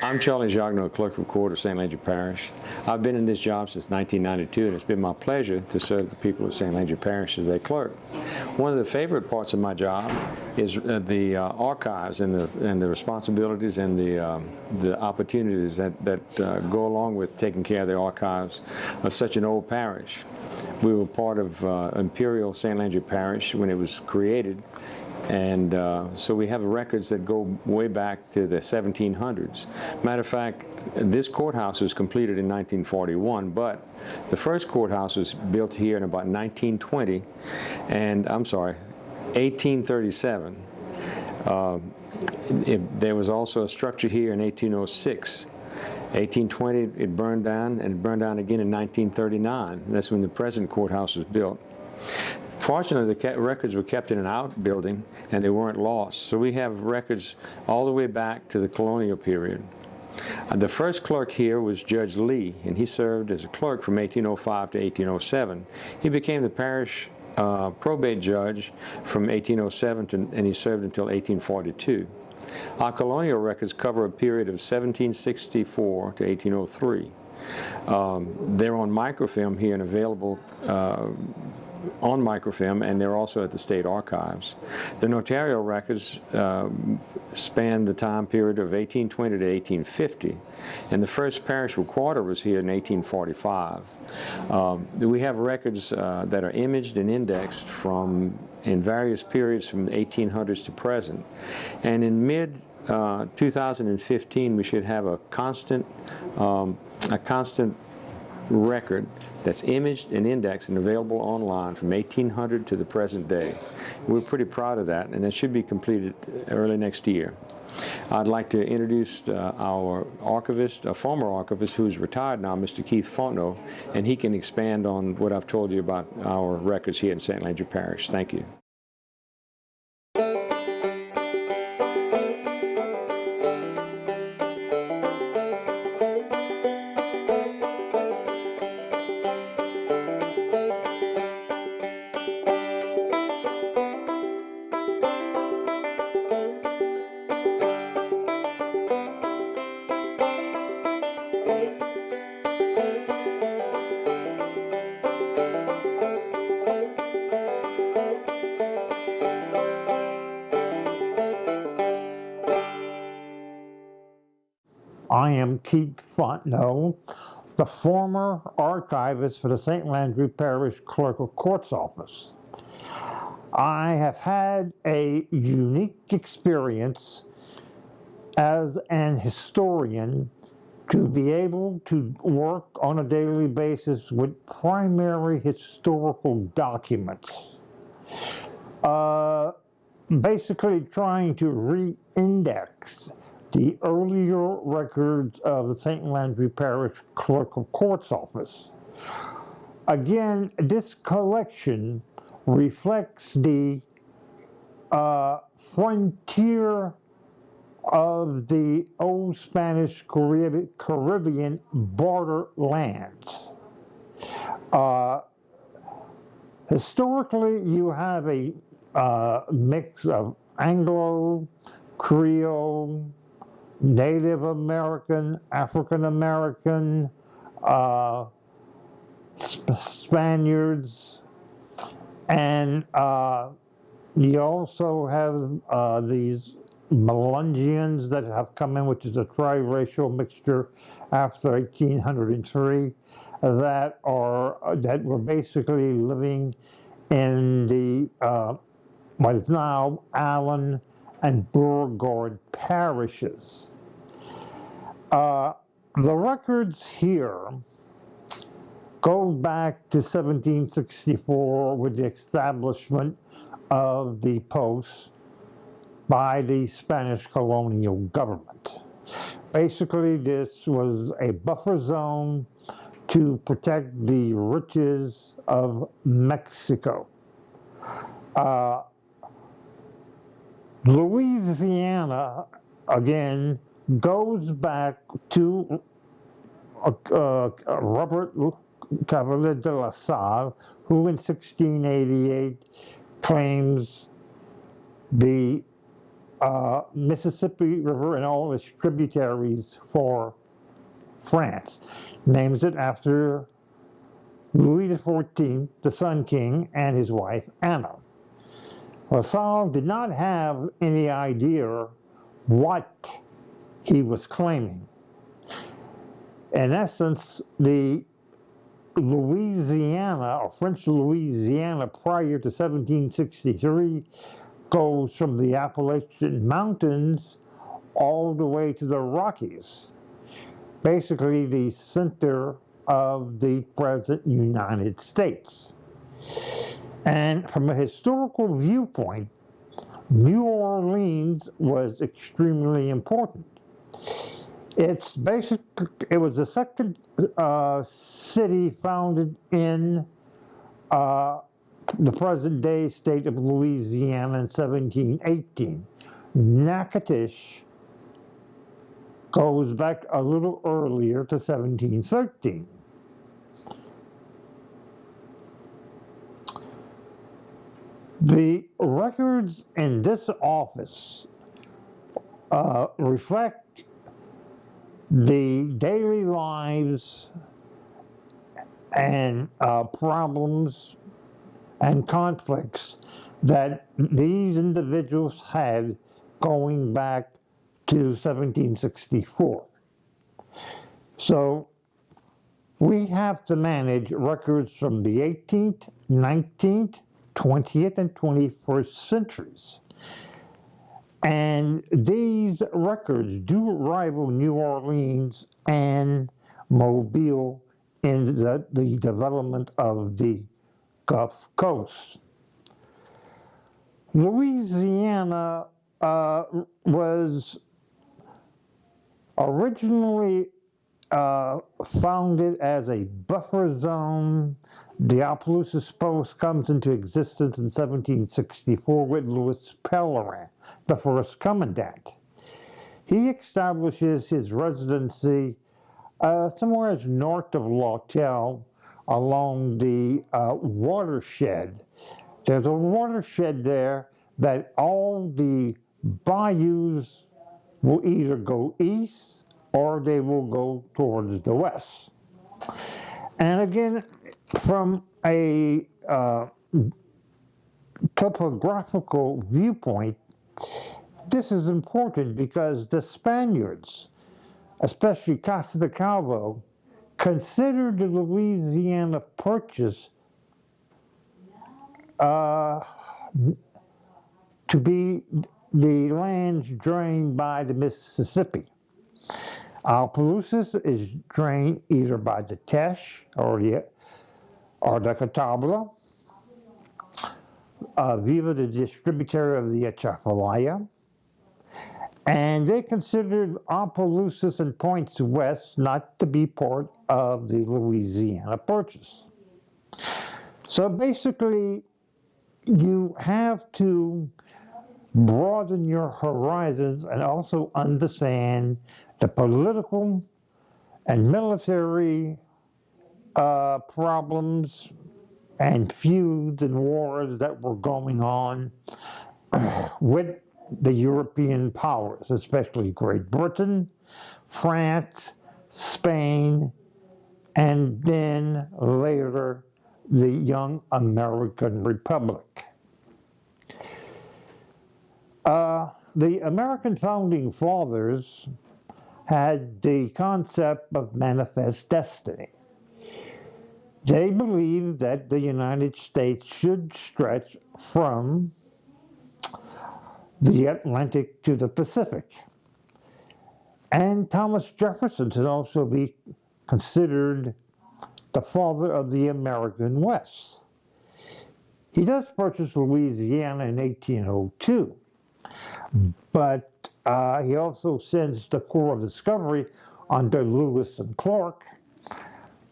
I'm Charlie Jagno, Clerk of Court of St. Landry Parish. I've been in this job since 1992, and it's been my pleasure to serve the people of St. Landry Parish as their clerk. One of the favorite parts of my job is the archives and the responsibilities and the opportunities that go along with taking care of the archives of such an old parish. We were part of Imperial St. Landry Parish when it was created. And so we have records that go way back to the 1700s. Matter of fact, this courthouse was completed in 1941, but the first courthouse was built here in about 1920, and I'm sorry, 1837. There was also a structure here in 1806. 1820, it burned down, and it burned down again in 1939. That's when the present courthouse was built. Fortunately, the records were kept in an outbuilding, and they weren't lost. So we have records all the way back to the colonial period. The first clerk here was Judge Lee, and he served as a clerk from 1805 to 1807. He became the parish probate judge from 1807, and he served until 1842. Our colonial records cover a period of 1764 to 1803. They're on microfilm here and available on microfilm, and they're also at the state archives. The notarial records span the time period of 1820 to 1850, and the first parish recorder was here in 1845. We have records that are imaged and indexed in various periods from the 1800s to present, and in mid 2015 we should have a constant record that's imaged and indexed and available online from 1800 to the present day. We're pretty proud of that, and that should be completed early next year. I'd like to introduce our archivist, a former archivist who's retired now, Mr. Keith Fontenot, and he can expand on what I've told you about our records here in St. Landry Parish. Thank you. I am Keith Fontenot, the former archivist for the St. Landry Parish Clerk of Court's office. I have had a unique experience as an historian to be able to work on a daily basis with primary historical documents. Basically trying to re-index the earlier records of the St. Landry Parish Clerk of Court's office. Again, this collection reflects the frontier of the old Spanish Caribbean borderlands. Historically, you have a mix of Anglo, Creole, Native American, African American, Spaniards, and you also have these Melungeons that have come in, which is a triracial mixture after 1803, that were basically living in the what is now Allen and Beauregard parishes. The records here go back to 1764 with the establishment of the post by the Spanish colonial government. Basically, this was a buffer zone to protect the riches of Mexico. Louisiana, again, goes back to Robert Cavalier de La Salle, who in 1688 claims the Mississippi River and all its tributaries for France. Names it after Louis XIV, the Sun King, and his wife Anna. LaSalle did not have any idea what he was claiming. In essence, the Louisiana, or French Louisiana, prior to 1763 goes from the Appalachian Mountains all the way to the Rockies, basically the center of the present United States. And from a historical viewpoint, New Orleans was extremely important. It was the second city founded in the present-day state of Louisiana in 1718. Natchitoches goes back a little earlier to 1713. The records in this office reflect the daily lives and problems and conflicts that these individuals had going back to 1764. So we have to manage records from the 18th, 19th, 20th, and 21st centuries. And these records do rival New Orleans and Mobile in the development of the Gulf Coast. Louisiana was originally founded as a buffer zone. The Opelousas Post comes into existence in 1764 with Louis Pellerin, the first commandant. He establishes his residency somewhere north of Lafayette along the watershed. There's a watershed there that all the bayous will either go east or they will go towards the west. And again, from a topographical viewpoint, this is important because the Spaniards, especially Casa de Calvo, considered the Louisiana Purchase to be the lands drained by the Mississippi. Opelousas is drained either by the Teche or the Catawba, Viva the distributor of the Atchafalaya, and they considered Opelousas and points west not to be part of the Louisiana Purchase. So basically, you have to broaden your horizons and also understand the political and military problems and feuds and wars that were going on with the European powers, especially Great Britain, France, Spain, and then later the young American Republic. The American founding fathers had the concept of manifest destiny. They believed that the United States should stretch from the Atlantic to the Pacific. And Thomas Jefferson should also be considered the father of the American West. He does purchase Louisiana in 1802, but he also sends the Corps of Discovery under Lewis and Clark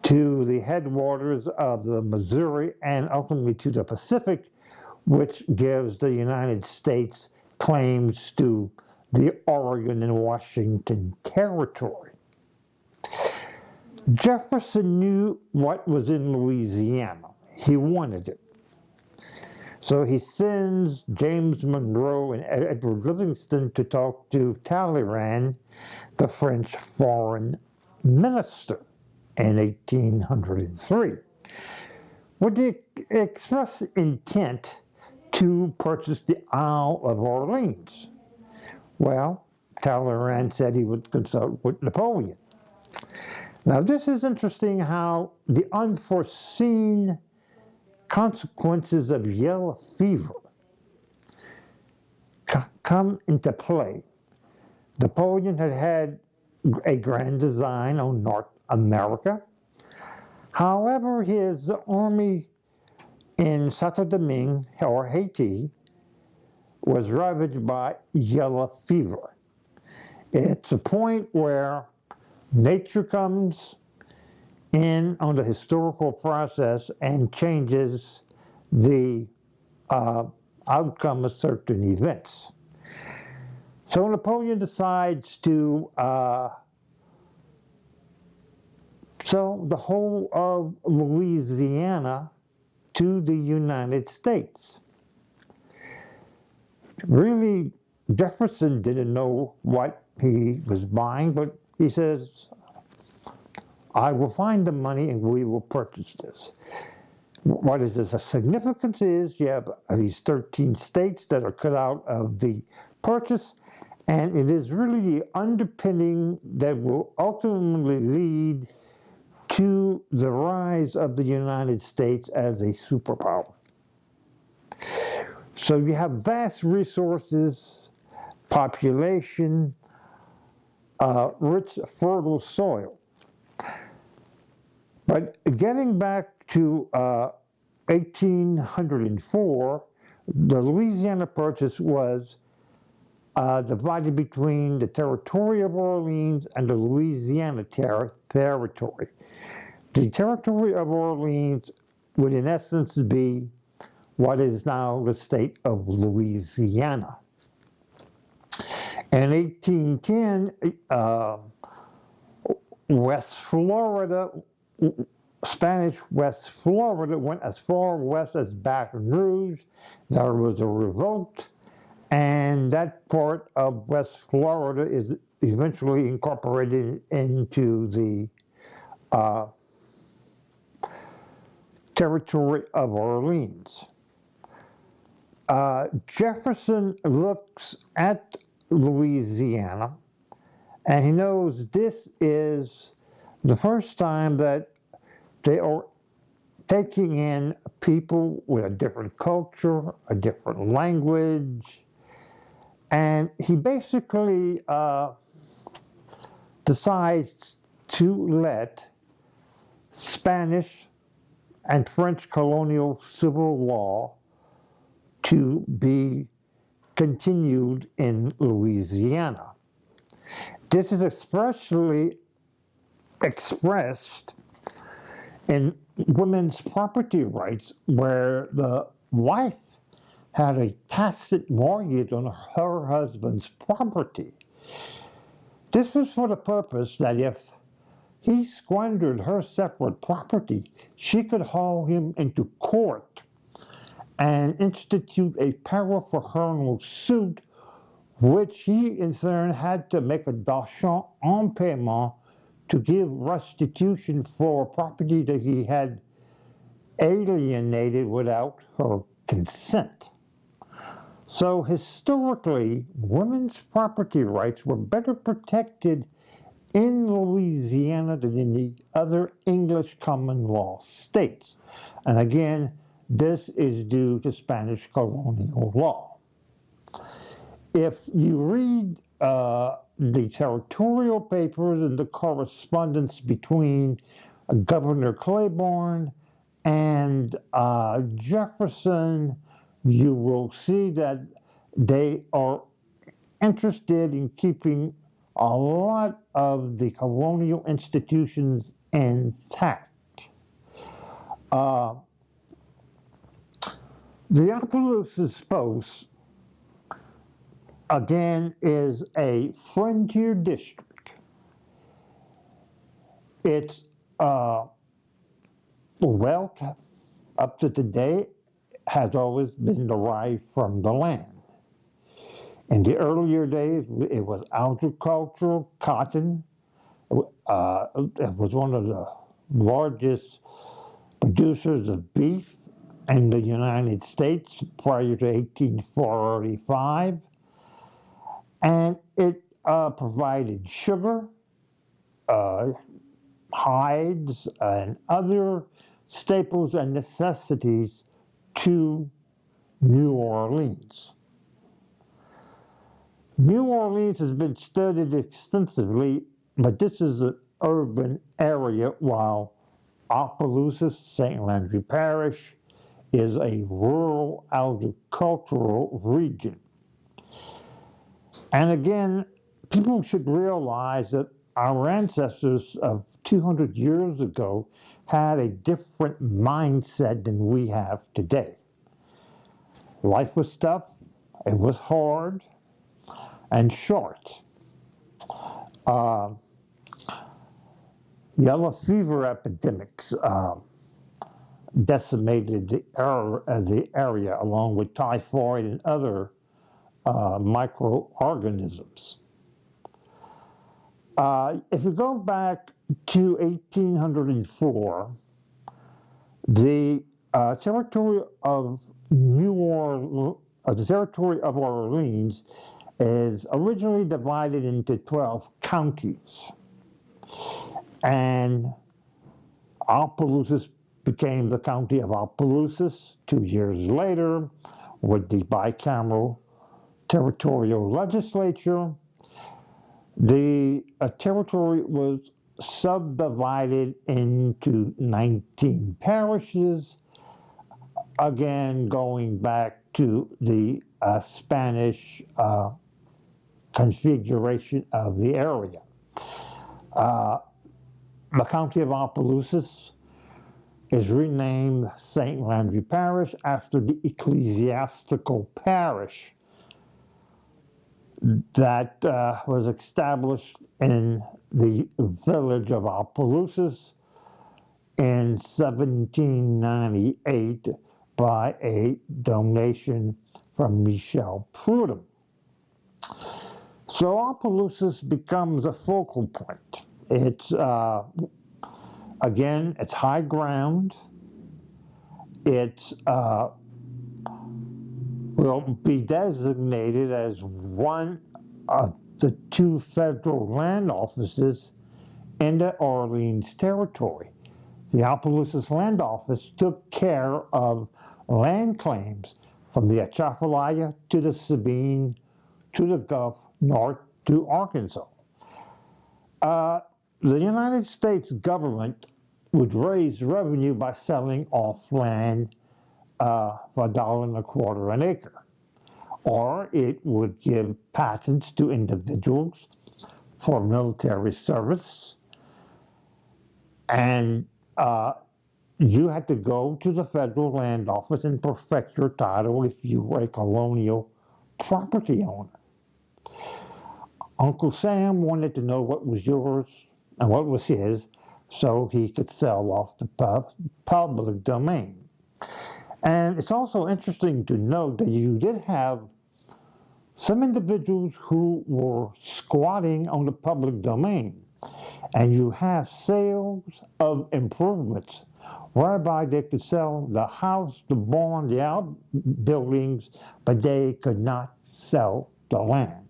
to the headwaters of the Missouri and ultimately to the Pacific, which gives the United States claims to the Oregon and Washington territory. Jefferson knew what was in Louisiana. He wanted it. So he sends James Monroe and Edward Livingston to talk to Talleyrand, the French foreign minister, in 1803, with the express intent to purchase the Isle of Orleans. Well, Talleyrand said he would consult with Napoleon. Now, this is interesting how the unforeseen consequences of yellow fever come into play. Napoleon had had a grand design on North America. However, his army in Santo Domingue, or Haiti, was ravaged by yellow fever. It's a point where nature comes in on the historical process and changes the outcome of certain events. So Napoleon decides to sell the whole of Louisiana to the United States. Really, Jefferson didn't know what he was buying, but he says, I will find the money and we will purchase this. What is this? The significance is you have these 13 states that are cut out of the purchase, and it is really the underpinning that will ultimately lead to the rise of the United States as a superpower. So you have vast resources, population, rich, fertile soil. But getting back to 1804, the Louisiana Purchase was divided between the territory of Orleans and the Louisiana territory. The territory of Orleans would in essence be what is now the state of Louisiana. In 1810, West Florida, Spanish West Florida went as far west as Baton Rouge. There was a revolt, and that part of West Florida is eventually incorporated into the territory of Orleans. Jefferson looks at Louisiana, and he knows this is the first time that they are taking in people with a different culture, a different language, and he basically decides to let Spanish and French colonial civil law to be continued in Louisiana. This is especially expressed in women's property rights, where the wife had a tacit mortgage on her husband's property. This was for the purpose that if he squandered her separate property, she could haul him into court and institute a para-fraternal suit, which he in turn had to make a dachshund en paiement to give restitution for property that he had alienated without her consent. So historically, women's property rights were better protected in Louisiana than in the other English common law states. And again, this is due to Spanish colonial law. If you read the territorial papers and the correspondence between Governor Claiborne and Jefferson, you will see that they are interested in keeping a lot of the colonial institutions intact. The Opelousas Post, again, is a frontier district. It's well up to today. has always been derived from the land. In the earlier days, it was agricultural, cotton. It was one of the largest producers of beef in the United States prior to 1845. And it provided sugar, hides, and other staples and necessities to New Orleans. New Orleans has been studied extensively, but this is an urban area, while Opelousas, St. Landry Parish, is a rural agricultural region. And again, people should realize that our ancestors of 200 years ago had a different mindset than we have today. Life was tough, it was hard, and short. Yellow fever epidemics decimated the area, along with typhoid and other microorganisms. If we go back to 1804, the territory of the territory of Orleans is originally divided into 12 counties, and Opelousas became the county of Opelousas 2 years later with the bicameral territorial legislature. The territory was subdivided into 19 parishes, again going back to the Spanish configuration of the area. The county of Opelousas is renamed St. Landry Parish after the ecclesiastical parish that was established in the village of Opelousas in 1798 by a donation from Michel Prudhomme. So Opelousas becomes a focal point. It's, again, it's high ground. It's will be designated as one of the 2 federal land offices in the Orleans territory. The Opelousas Land Office took care of land claims from the Atchafalaya to the Sabine to the Gulf, north to Arkansas. The United States government would raise revenue by selling off land for $1.25 an acre, or it would give patents to individuals for military service, and you had to go to the federal land office and perfect your title if you were a colonial property owner. Uncle Sam wanted to know what was yours and what was his, so he could sell off the public domain. And it's also interesting to note that you did have some individuals who were squatting on the public domain, and you have sales of improvements whereby they could sell the house, the barn, the outbuildings, but they could not sell the land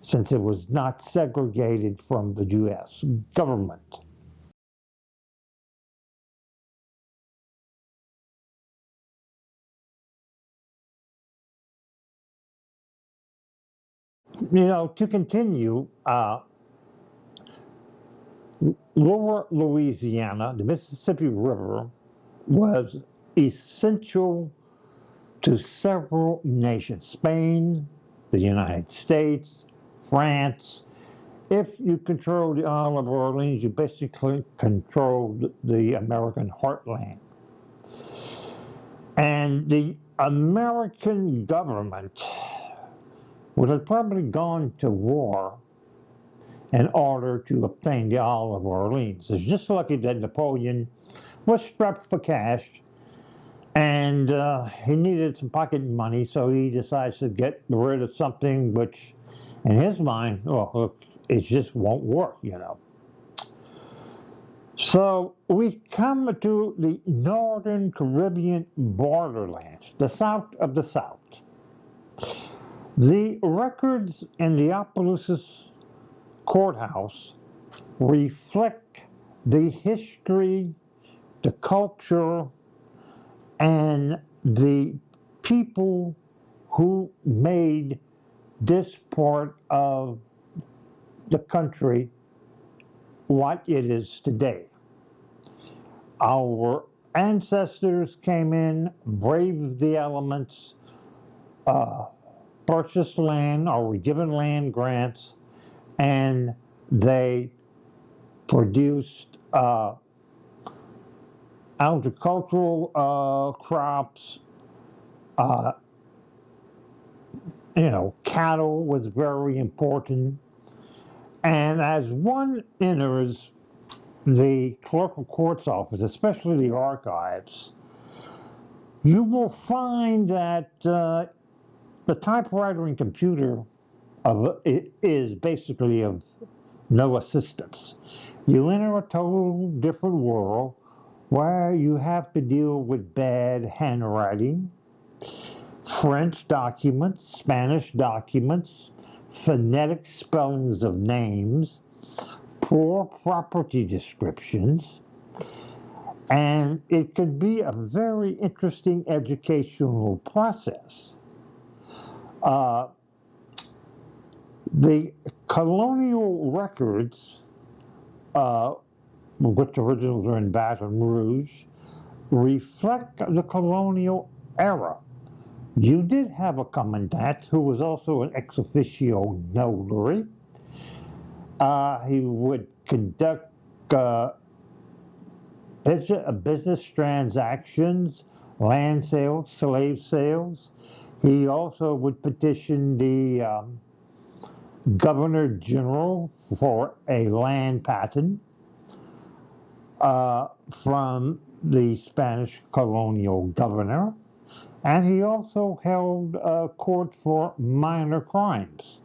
since it was not segregated from the U.S. government. You know, to continue, lower Louisiana, the Mississippi River, was essential to several nations: Spain, the United States, France. If you control the Isle of Orleans, you basically controlled the American heartland. And the American government would have probably gone to war in order to obtain the Isle of Orleans. It's just lucky that Napoleon was strapped for cash And he needed some pocket money, so he decides to get rid of something which, in his mind, well, look, it just won't work, you know. So we come to the northern Caribbean borderlands, the south of the South. The records in the Opelousas courthouse reflect the history, the culture, and the people who made this part of the country what it is today. Our ancestors came in, braved the elements, purchased land or were given land grants, and they produced agricultural crops. You know, cattle was very important. And as one enters the clerk of court's office, especially the archives, you will find that the typewriter and computer is basically of no assistance. You enter a total different world where you have to deal with bad handwriting, French documents, Spanish documents, phonetic spellings of names, poor property descriptions, and it could be a very interesting educational process. The colonial records, which originally were in Baton Rouge, reflect the colonial era. You did have a commandant who was also an ex officio notary. He would conduct business transactions, land sales, slave sales. He also would petition the Governor General for a land patent from the Spanish colonial governor. And he also held court for minor crimes.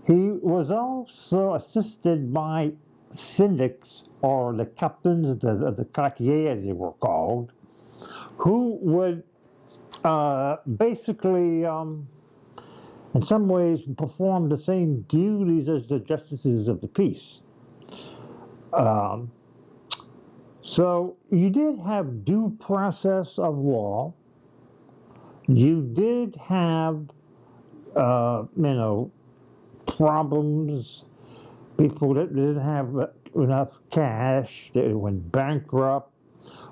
He was also assisted by syndics, or the captains, the quartiers as they were called, who would basically, in some ways, perform the same duties as the justices of the peace. So you did have due process of law. You did have, you know, problems, people that didn't have enough cash, they went bankrupt,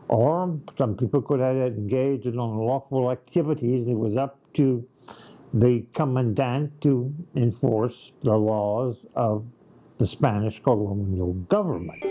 or some people could have engaged in unlawful activities. It was up to the commandant to enforce the laws of the Spanish colonial government.